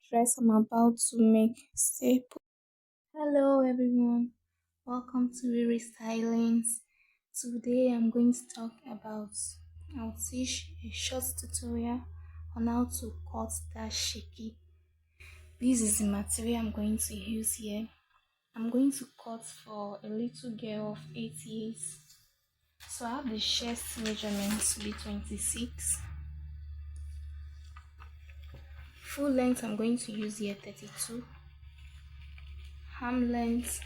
dress I'm about to make. Stay put. Hello everyone, welcome to Riri Stylings. Today I'm going to talk about, I'll teach a short tutorial on how to cut dashiki. This is the material I'm going to use here. I'm going to cut for a little girl of 8 years. So I have the chest measurement to be 26. Full length I'm going to use here 32. Arm length,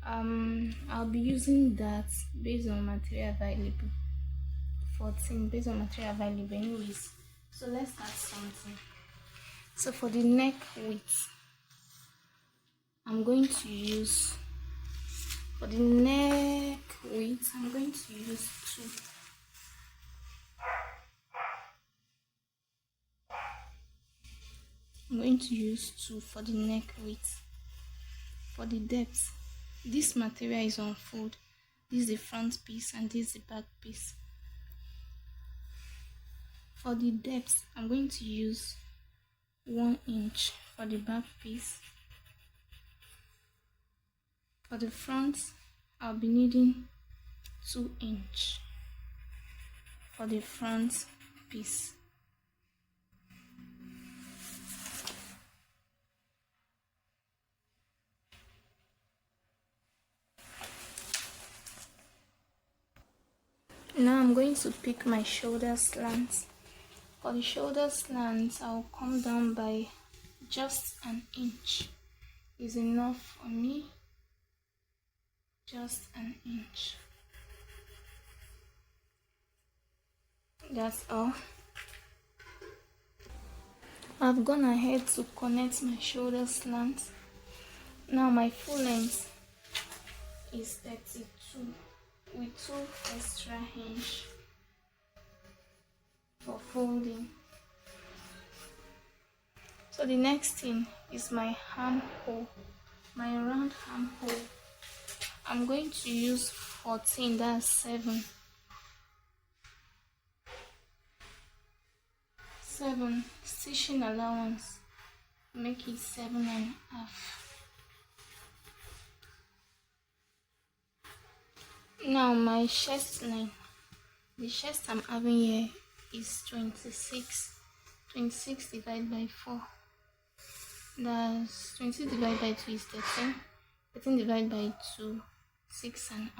I'll be using that based on material available. 14 based on material available anyways. So let's start something. So for the neck width, I'm going to use, for the neck width, I'm going to use 2. I'm going to use 2 for the neck width. For the depth, this material is on fold. This is the front piece and this is the back piece. For the depth, I'm going to use 1 inch for the back piece. For the front, I'll be needing 2 inch for the front piece. Now I'm going to pick my shoulder slants. For the shoulder slants, I'll come down by just an inch. Is enough for me. Just an inch. That's all. I've gone ahead to connect my shoulder slant. Now my full length is 32 with 2 extra inch for folding. So the next thing is my armhole, my round armhole. I'm going to use 14, that's 7 stitching allowance, make it 7.5. Now my chest line, the chest I'm having here is 26 divided by 4, that's 26 divided by 2 is 13 divided by 2, 6.5.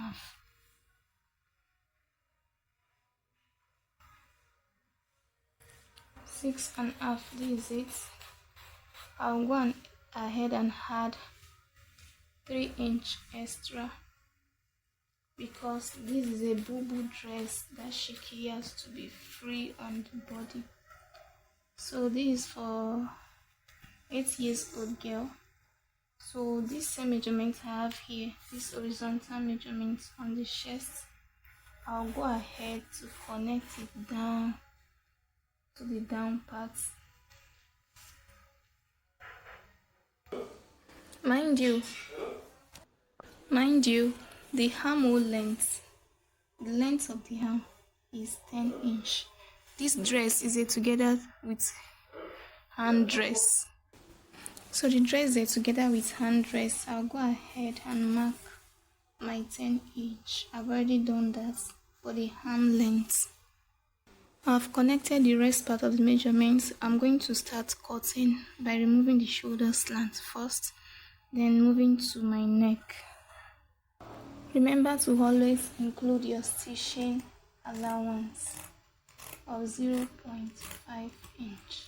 6.5, this is it. I'll go ahead and add 3 inch extra because this is a boo-boo dress that dashiki has to be free on the body. So this is for 8 years old girl. So this same measurement I have here, this horizontal measurement on the chest, I'll go ahead to connect it down to the down part. Mind you, the armhole length, the length of the arm is 10 inch. This dress is a together with hand dress. So the dress is together with hand dress. I'll go ahead and mark my 10 inch. I've already done that for the arm length. I've connected the rest part of the measurements. I'm going to start cutting by removing the shoulder slant first, then moving to my neck. Remember to always include your stitching allowance of 0.5 inch.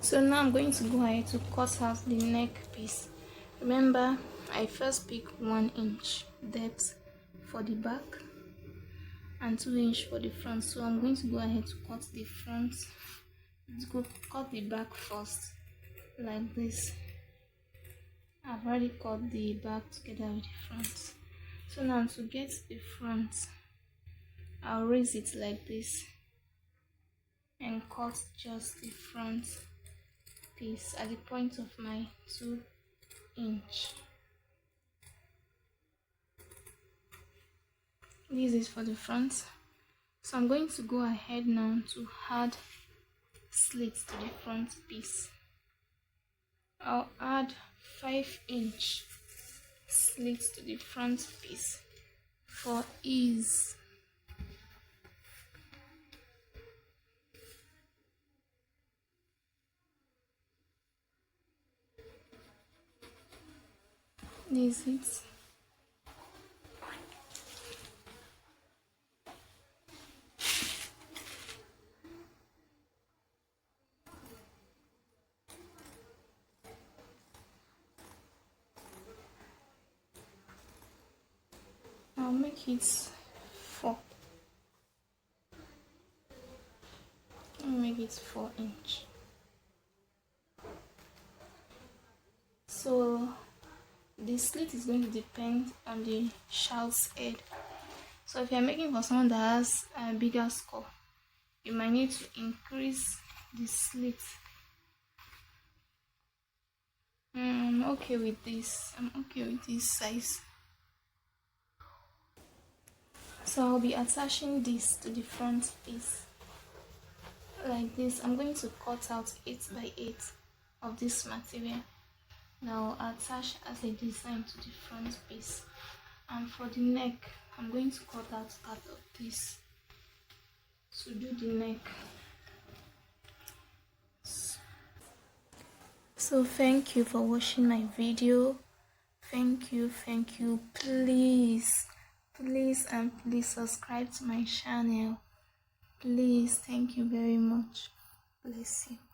So now I'm going to go ahead to cut out the neck piece. Remember, I first pick 1 inch depth for the back. and 2 inch for the front. So I'm going to go ahead to cut the front, cut the back first, like this. I've already cut the back together with the front. So now to get the front, I'll raise it like this and cut just the front piece at the point of my 2 inch. This is for the front. So I'm going to go ahead now to add slits to the front piece. I'll add 5-inch slits to the front piece for ease. This is it. I'll make it 4. I'll make it 4-inch. So the slit is going to depend on the child's head. So if you're making for someone that has a bigger skull, you might need to increase the slit. I'm okay with this. I'm okay with this size. So I'll be attaching this to the front piece like this. I'm going to cut out 8x8 of this material. Now I'll attach as a design to the front piece. And for the neck, I'm going to cut out part of this to do the neck. So thank you for watching my video. Thank you. Please and please subscribe to my channel. Please. Thank you very much. Bless you.